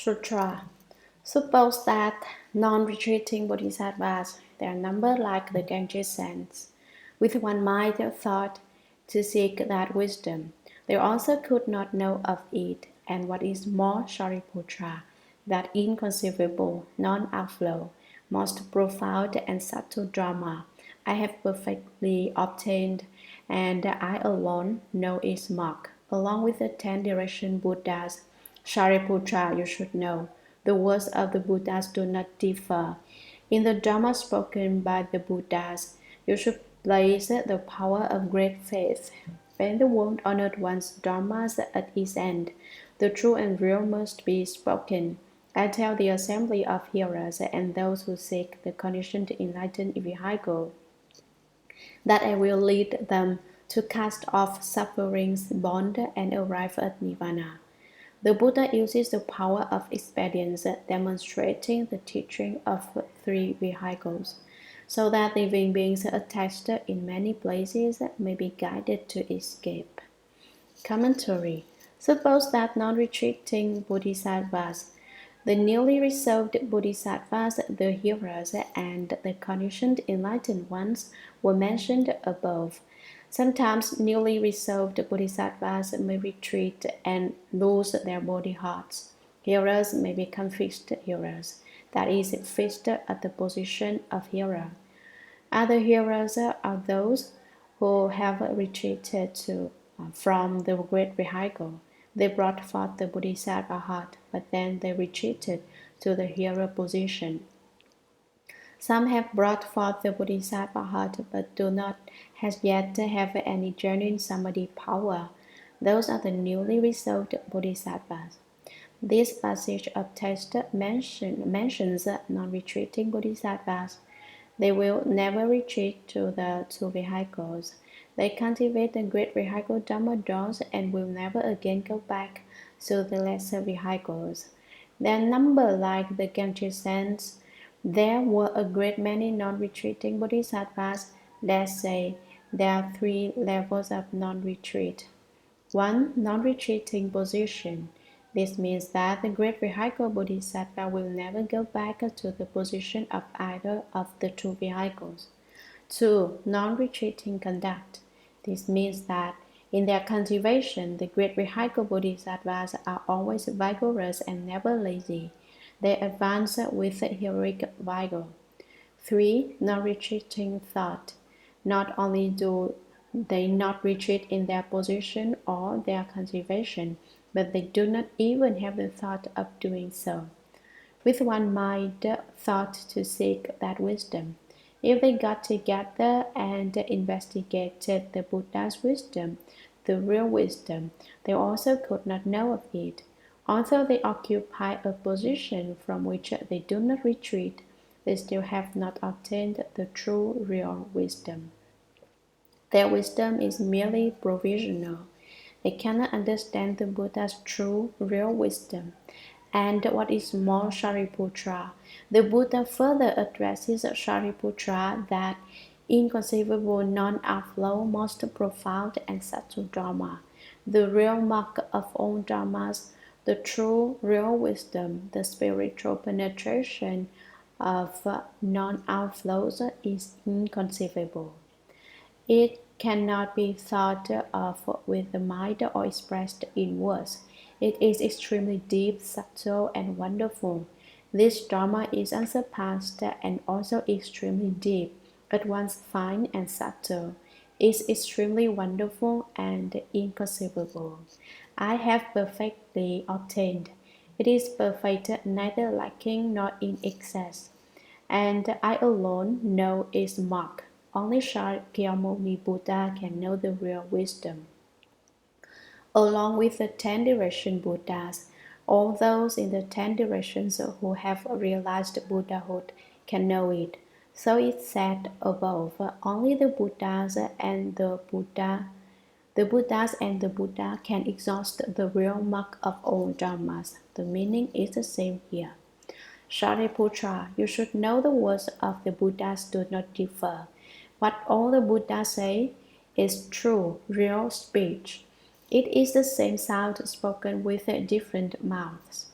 Sutra. Suppose that non-retreating bodhisattvas, their number like the Ganges sands, with one mind thought to seek that wisdom. They also could not know of it, and what is more, Shariputra, that inconceivable, non-outflow, most profound and subtle Dharma, I have perfectly obtained, and I alone know its mark, along with the 10 direction Buddhas. Shariputra, you should know, the words of the Buddhas do not differ. In the Dharma spoken by the Buddhas, you should place the power of great faith. When the world honored one's dharmas at its end, the true and real must be spoken. I tell the assembly of hearers and those who seek the conditioned enlightened vehicle that I will lead them to cast off suffering's bond and arrive at nirvana. The Buddha uses the power of experience, demonstrating the teaching of 3 vehicles, so that living beings attached in many places may be guided to escape. Commentary. Suppose that non-retreating bodhisattvas, the newly resolved bodhisattvas, the hearers, and the conditioned enlightened ones were mentioned above. Sometimes newly resolved bodhisattvas may retreat and lose their body hearts. Hearers may become fixed hearers, that is, fixed at the position of hearer. Other hearers are those who have retreated from the great vehicle. They brought forth the bodhisattva heart, but then they retreated to the hearer position. Some have brought forth the bodhisattva heart, but do not as yet have any genuine samadhi power. Those are the newly resolved bodhisattvas. This passage of text mentions non-retreating bodhisattvas. They will never retreat to the 2 vehicles. They cultivate the great vehicle Dharma doors and will never again go back to the lesser vehicles. Their number like the Ganges sands. There were a great many non-retreating bodhisattvas. Let's say there are 3 levels of non-retreat. 1. Non-retreating position. This means that the great vehicle bodhisattva will never go back to the position of either of the 2 vehicles. 2. Non-retreating conduct. This means that in their cultivation, the great vehicle bodhisattvas are always vigorous and never lazy. They advance with heroic vigor. 3. Non-retreating thought. Not only do they not retreat in their position or their cultivation, but they do not even have the thought of doing so. With one mind thought to seek that wisdom. If they got together and investigated the Buddha's wisdom, the real wisdom, they also could not know of it. Although they occupy a position from which they do not retreat, they still have not obtained the true real wisdom. Their wisdom is merely provisional. They cannot understand the Buddha's true real wisdom. And what is more, Shariputra, the Buddha further addresses Shariputra that inconceivable non-outflow, most profound and subtle Dharma, the real mark of all Dharmas, the true real wisdom, the spiritual penetration of non-outflows is inconceivable. It cannot be thought of with the mind or expressed in words. It is extremely deep, subtle, and wonderful. This Dharma is unsurpassed and also extremely deep, at once fine and subtle. It is extremely wonderful and inconceivable. I have perfectly obtained. It is perfect, neither lacking nor in excess, and I alone know its mark. Only Shakyamuni Buddha can know the real wisdom. Along with the 10 direction Buddhas, all those in the 10 directions who have realized Buddhahood can know it. So it said above, only the Buddhas and the Buddha can exhaust the real mark of all dharmas. The meaning is the same here. Shariputra, you should know the words of the Buddhas do not differ. What all the Buddhas say is true, real speech. It is the same sound spoken with different mouths.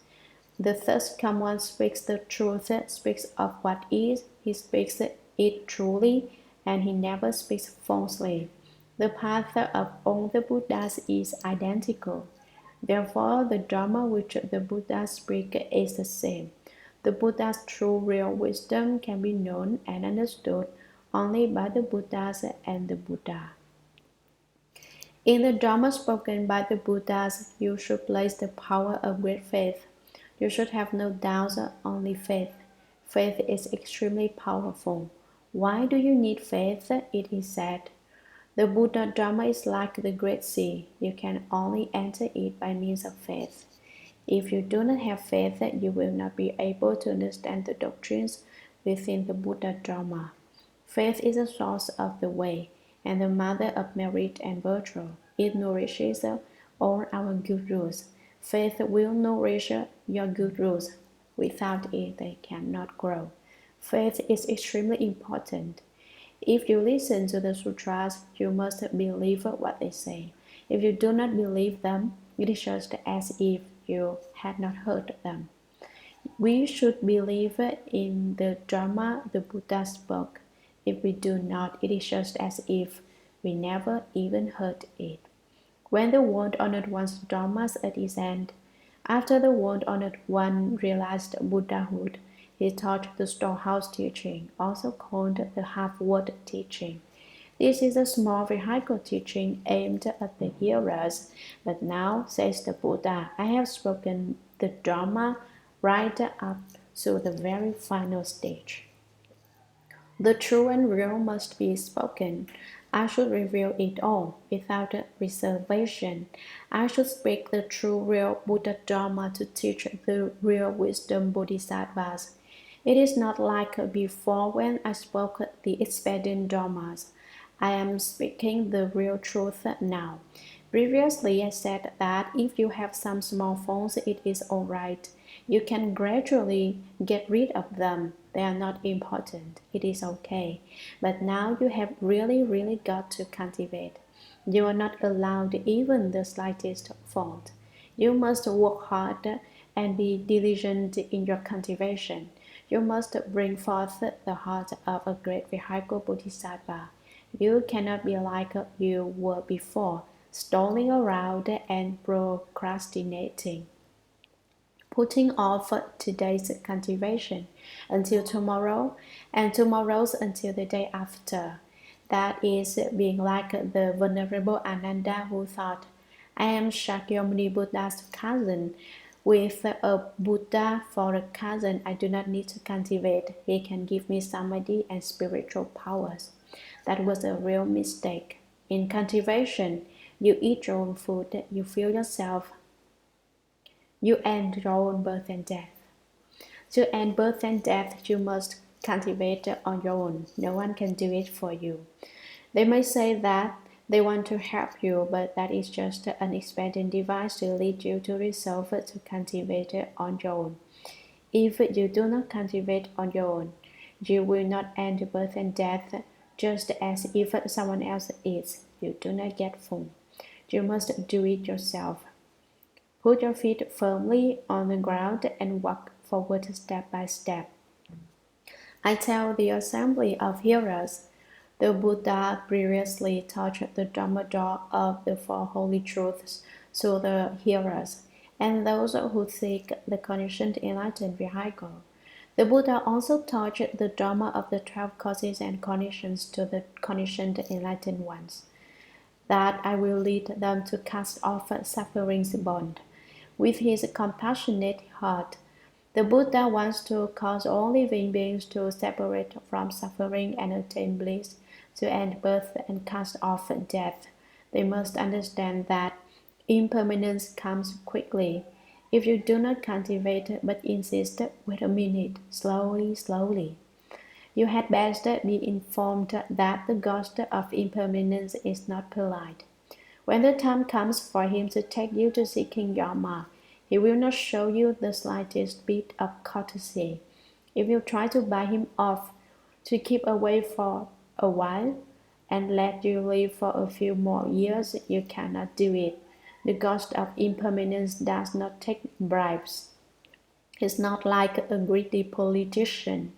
The thirst come one speaks the truth, speaks of what is, he speaks it truly, and he never speaks falsely. The path of all the Buddhas is identical. Therefore, the Dharma which the Buddhas speak is the same. The Buddha's true real wisdom can be known and understood only by the Buddhas and the Buddha. In the Dharma spoken by the Buddhas, you should place the power of great faith. You should have no doubts, only faith. Faith is extremely powerful. Why do you need faith? It is said. The Buddha Dharma is like the great sea. You can only enter it by means of faith. If you do not have faith, you will not be able to understand the doctrines within the Buddha Dharma. Faith is the source of the way and the mother of merit and virtue. It nourishes all our good rules. Faith will nourish your good rules. Without it, they cannot grow. Faith is extremely important. If you listen to the sutras, you must believe what they say. If you do not believe them, it is just as if you had not heard them. We should believe in the Dharma the Buddha spoke. If we do not, it is just as if we never even heard it. When the world honored one's dharmas at its end, after the world honored one realized Buddhahood, he taught the storehouse teaching, also called the half-word teaching. This is a small vehicle teaching aimed at the hearers. But now, says the Buddha, I have spoken the Dharma right up to the very final stage. The true and real must be spoken. I should reveal it all without reservation. I should speak the true real Buddha Dharma to teach the real wisdom Bodhisattvas. It is not like before when I spoke the expedient Dharmas. I am speaking the real truth now. Previously, I said that if you have some small faults, it is all right. You can gradually get rid of them. They are not important. It is okay. But now you have really got to cultivate. You are not allowed even the slightest fault. You must work hard and be diligent in your cultivation. You must bring forth the heart of a great vehicle Bodhisattva. You cannot be like you were before, stalling around and procrastinating, putting off today's cultivation until tomorrow, and tomorrow's until the day after. That is being like the Venerable Ananda who thought, I am Shakyamuni Buddha's cousin. With a Buddha for a cousin, I do not need to cultivate. He can give me samadhi and spiritual powers. That was a real mistake. In cultivation, you eat your own food, you feel yourself, you end your own birth and death. To end birth and death, you must cultivate on your own. No one can do it for you. They may say that they want to help you, but that is just an expedient device to lead you to resolve to cultivate on your own. If you do not cultivate on your own, you will not end birth and death, just as if someone else is. You do not get full. You must do it yourself. Put your feet firmly on the ground and walk forward step by step. I tell the assembly of hearers, the Buddha previously taught the Dharma door of the Four Holy Truths to the hearers and those who seek the conditioned enlightened vehicle. The Buddha also taught the Dharma of the 12 causes and conditions to the conditioned enlightened ones, that I will lead them to cast off suffering's bond. With his compassionate heart, the Buddha wants to cause all living beings to separate from suffering and attain bliss, to end birth and cast off death. They must understand that impermanence comes quickly. If you do not cultivate but insist, wait a minute, slowly. You had best be informed that the ghost of impermanence is not polite. When the time comes for him to take you to seeking Dharma, he will not show you the slightest bit of courtesy. If you try to buy him off to keep away for a while and let you live for a few more years, you cannot do it. The ghost of impermanence does not take bribes. He's not like a greedy politician.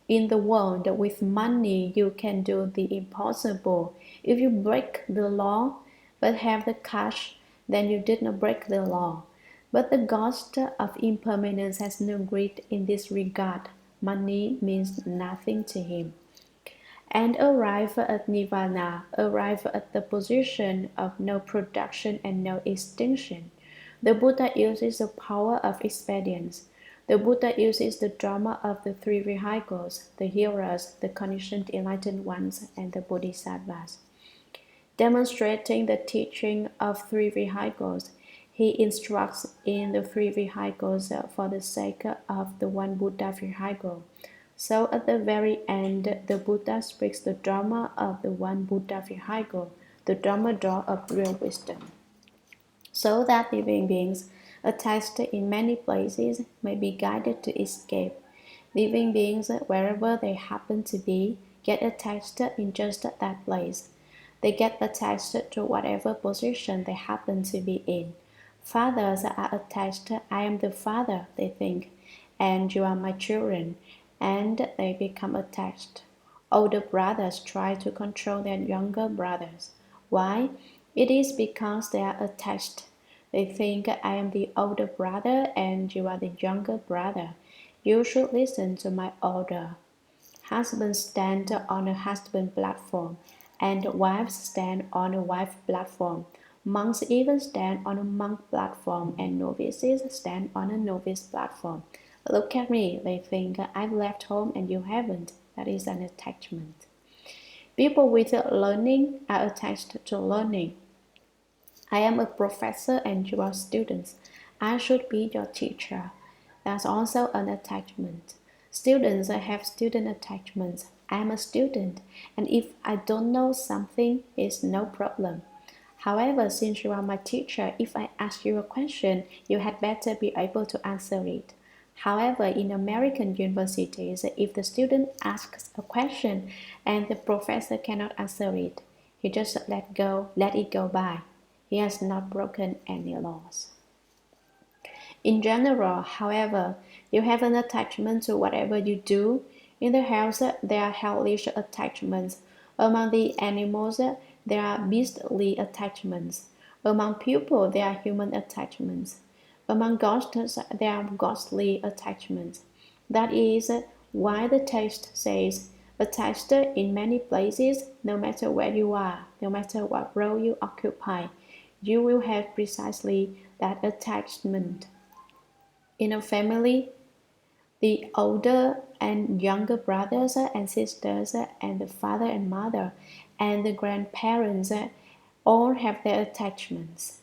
In the world, with money, you can do the impossible. If you break the law but have the cash, then you did not break the law. But the ghost of impermanence has no greed in this regard. Money means nothing to him. And arrive at nirvana, arrive at the position of no production and no extinction. The Buddha uses the power of expedience. The Buddha uses the drama of the three vehicles, the hearers, the conditioned enlightened ones, and the bodhisattvas. Demonstrating the teaching of three vehicles, he instructs in the three vehicles for the sake of the one Buddha vehicle. So at the very end, the Buddha speaks the Dharma of the one Buddha vehicle, the Dharma door of real wisdom, so that living beings attached in many places may be guided to escape. Living beings, wherever they happen to be, get attached in just that place. They get attached to whatever position they happen to be in. Fathers are attached. I am the father, they think, and you are my children, and they become attached. Older brothers try to control their younger brothers. Why? It is because they are attached. They think I am the older brother and you are the younger brother. You should listen to my order. Husbands stand on a husband platform, and wives stand on a wife platform. Monks even stand on a monk platform, and novices stand on a novice platform. Look at me, they think, I've left home and you haven't. That is an attachment. People with learning are attached to learning. I am a professor and you are students. I should be your teacher. That's also an attachment. Students have student attachments. I'm a student, and if I don't know something, it's no problem. However, since you are my teacher, if I ask you a question, you had better be able to answer it. However, in American universities, if the student asks a question and the professor cannot answer it, he just let it go by. He has not broken any laws. In general, however, you have an attachment to whatever you do. In the house, there are hellish attachments. Among the animals, there are beastly attachments. Among people, there are human attachments. Among ghosts, there are ghostly attachments. That is why the text says, attached in many places, no matter where you are, no matter what role you occupy, you will have precisely that attachment. In a family, the older and younger brothers and sisters and the father and mother and the grandparents all have their attachments.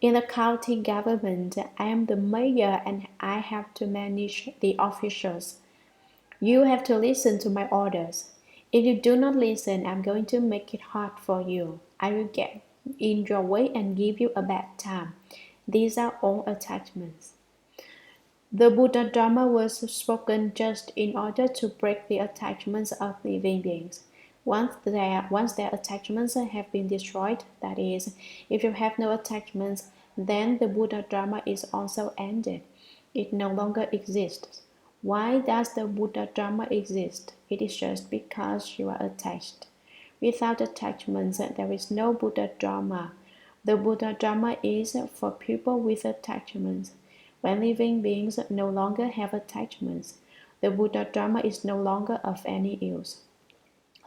In the county government, I am the mayor and I have to manage the officials. You have to listen to my orders. If you do not listen, I'm going to make it hard for you. I will get in your way and give you a bad time. These are all attachments. The Buddha Dharma was spoken just in order to break the attachments of living beings. Once their attachments have been destroyed, that is, if you have no attachments, then the Buddha Dharma is also ended. It no longer exists. Why does the Buddha Dharma exist? It is just because you are attached. Without attachments, there is no Buddha Dharma. The Buddha Dharma is for people with attachments. When living beings no longer have attachments, the Buddha Dharma is no longer of any use.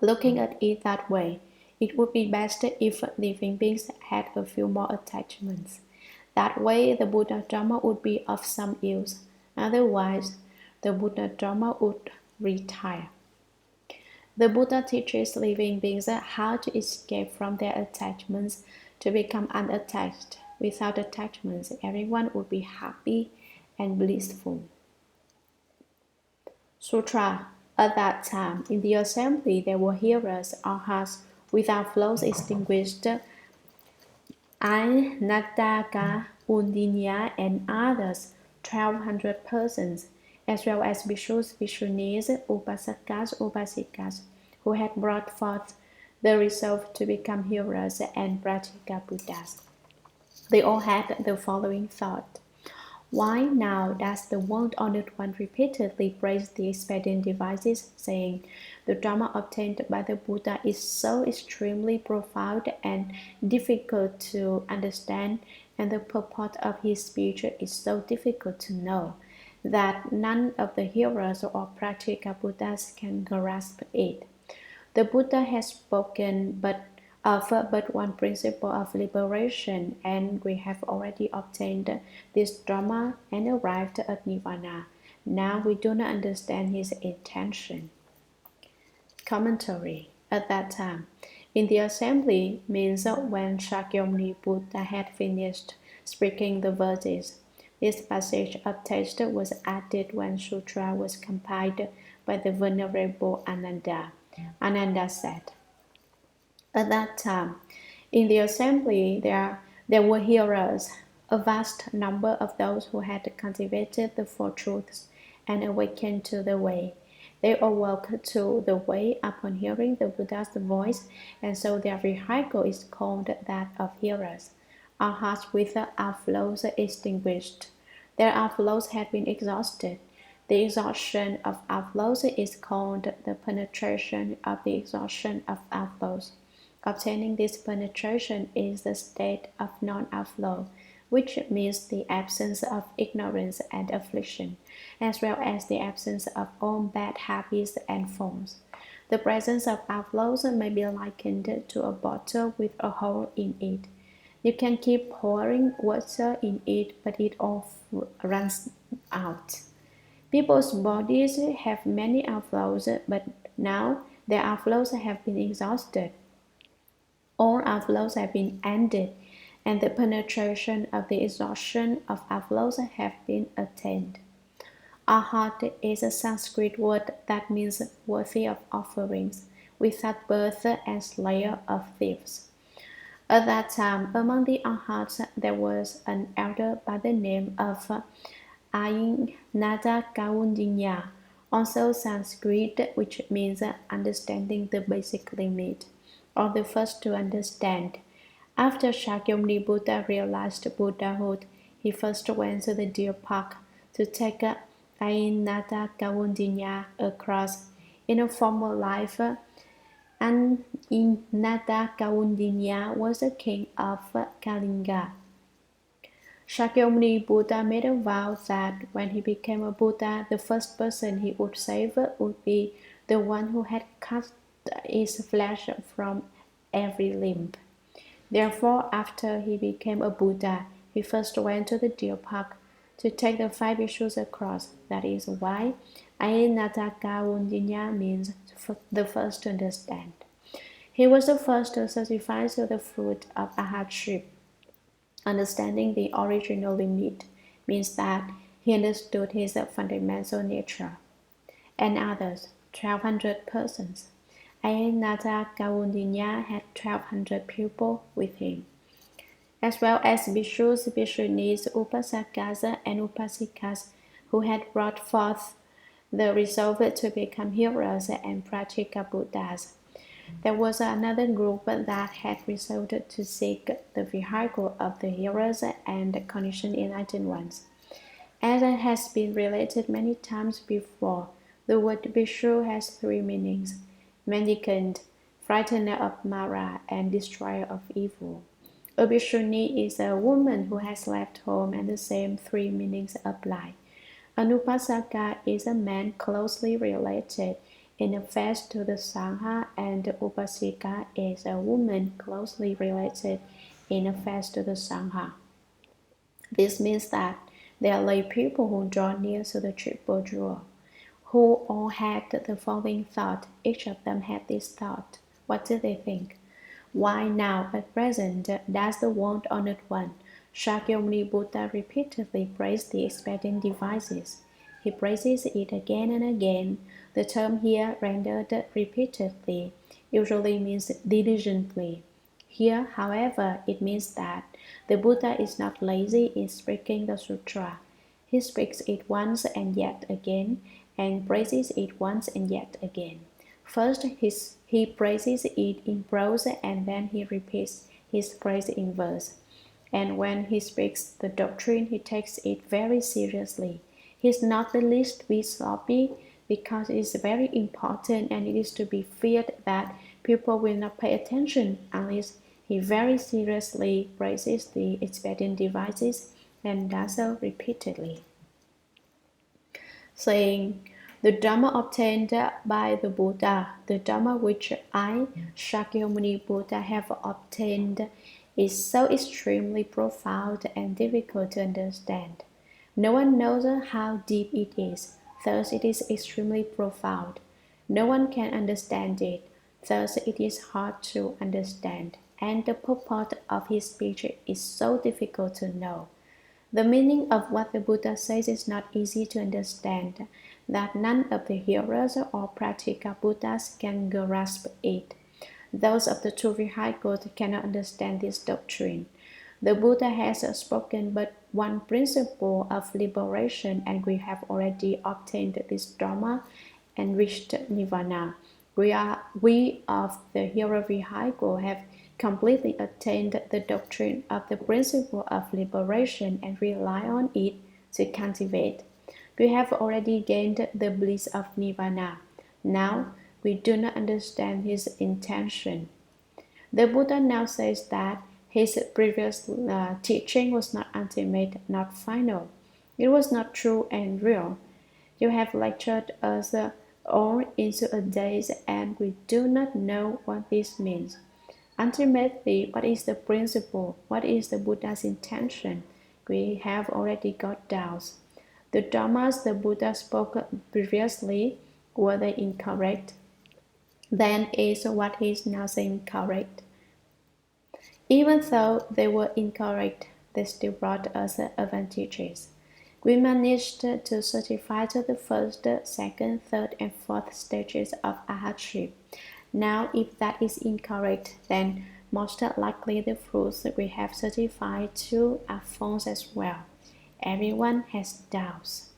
Looking at it that way, it would be best if living beings had a few more attachments. That way, the Buddha Dharma would be of some use. Otherwise, the Buddha Dharma would retire. The Buddha teaches living beings how to escape from their attachments to become unattached. Without attachments, everyone would be happy and blissful. Sutra. At that time, in the assembly, there were hearers, arhats, without flaws extinguished, I, Nataka, Undinya, and others, 1,200 persons, as well as bhikshus, bhikshunis, upasakas, upasikas, who had brought forth the resolve to become hearers and practical Buddhas. They all had the following thought. Why now does the world-honored one repeatedly praise the expedient devices, saying, "The Dharma obtained by the Buddha is so extremely profound and difficult to understand, and the purport of his speech is so difficult to know, that none of the hearers or practical Buddhas can grasp it. The Buddha has spoken but one principle of liberation, and we have already obtained this Dharma and arrived at Nirvana. Now we do not understand his intention." Commentary. At that time, in the assembly means when Shakyamuni Buddha had finished speaking the verses. This passage of text was added when Sutra was compiled by the Venerable Ananda. Ananda said, "At that time, in the assembly there were hearers, a vast number of those who had cultivated the Four Truths and awakened to the way. They awoke to the way upon hearing the Buddha's voice, and so their vehicle is called that of hearers. Our hearts with outflows extinguished. Their outflows had been exhausted. The exhaustion of outflows is called the penetration of the exhaustion of outflows. Obtaining this penetration is the state of non-outflow, which means the absence of ignorance and affliction, as well as the absence of all bad habits and forms. The presence of outflows may be likened to a bottle with a hole in it. You can keep pouring water in it, but it all runs out. People's bodies have many outflows, but now their outflows have been exhausted. All outflows have been ended, and the penetration of the exhaustion of outflows have been attained. Arhat is a Sanskrit word that means worthy of offerings, without birth and slayer of thieves. At that time, among the Arhats, there was an elder by the name of Ainada Kaundinya, also Sanskrit, which means understanding the basic limit, or the first to understand. After Shakyamuni Buddha realized Buddhahood, he first went to the deer park to take Ainada Kaundinya across. In a former life, Ainada Kaundinya was the king of Kalinga. Shakyamuni Buddha made a vow that when he became a Buddha, the first person he would save would be the one who had cut his flesh from every limb. Therefore, after he became a Buddha, he first went to the deer park to take the 5 issues across. That is why Ainataka Wundinya means the first to understand. He was the first to certify to the fruit of Ahatship. Understanding the original limit means that he understood his fundamental nature. And others, 1,200 persons. Ainata Kaundinya had 1,200 people with him, as well as bhikshus, bhikshunis, upasakas, and upasikas who had brought forth the resolve to become hearers and practical Buddhas. There was another group that had resolved to seek the vehicle of the hearers and the conditioned enlightened ones. As it has been related many times before, the word bhikshu has 3 meanings: mendicant, frightener of Mara, and destroyer of evil. A bhikshuni is a woman who has left home, and the same 3 meanings apply. An upasaka is a man closely related in affairs to the Sangha, and upasika is a woman closely related in affairs to the Sangha. This means that they are lay people who draw near to the triple jewel, who all had the following thought. Each of them had this thought. What did they think? Why now, at present, does the world-honored one, Shakyamuni Buddha, repeatedly praise the expedient devices? He praises it again and again. The term here rendered repeatedly usually means diligently. Here, however, it means that the Buddha is not lazy in speaking the sutra. He speaks it once and yet again, and praises it once and yet again. First, he praises it in prose, and then he repeats his praise in verse. and when he speaks the doctrine, he takes it very seriously. He's not the least bit sloppy because it is very important and it is to be feared that people will not pay attention unless he very seriously praises the expedient devices and does so repeatedly, saying, "The Dharma obtained by the Buddha, the Dharma which I, Shakyamuni Buddha, have obtained, is so extremely profound and difficult to understand. No one knows how deep it is, thus it is extremely profound. No one can understand it, thus it is hard to understand, and the purport of his speech is so difficult to know. The meaning of what the Buddha says is not easy to understand, that none of the hearers or practical Buddhas can grasp it. Those of the true vehicles cannot understand this doctrine. The Buddha has spoken but one principle of liberation, and we have already obtained this Dharma and reached Nirvana. We of the hero vehicle have completely attained the doctrine of the principle of liberation and rely on it to cultivate. We have already gained the bliss of Nirvana. Now we do not understand his intention." The Buddha now says that his previous teaching was not ultimate, not final. It was not true and real. You have lectured us all into a daze, and we do not know what this means. Ultimately, what is the principle? What is the Buddha's intention? We have already got doubts. The dharmas the Buddha spoke previously, were they incorrect? Then is what he is now saying correct? Even though they were incorrect, they still brought us advantages. We managed to certify to the first, second, third, and fourth stages of arhatship. Now, if that is incorrect, then most likely the fruits we have certified to are false as well. Everyone has doubts.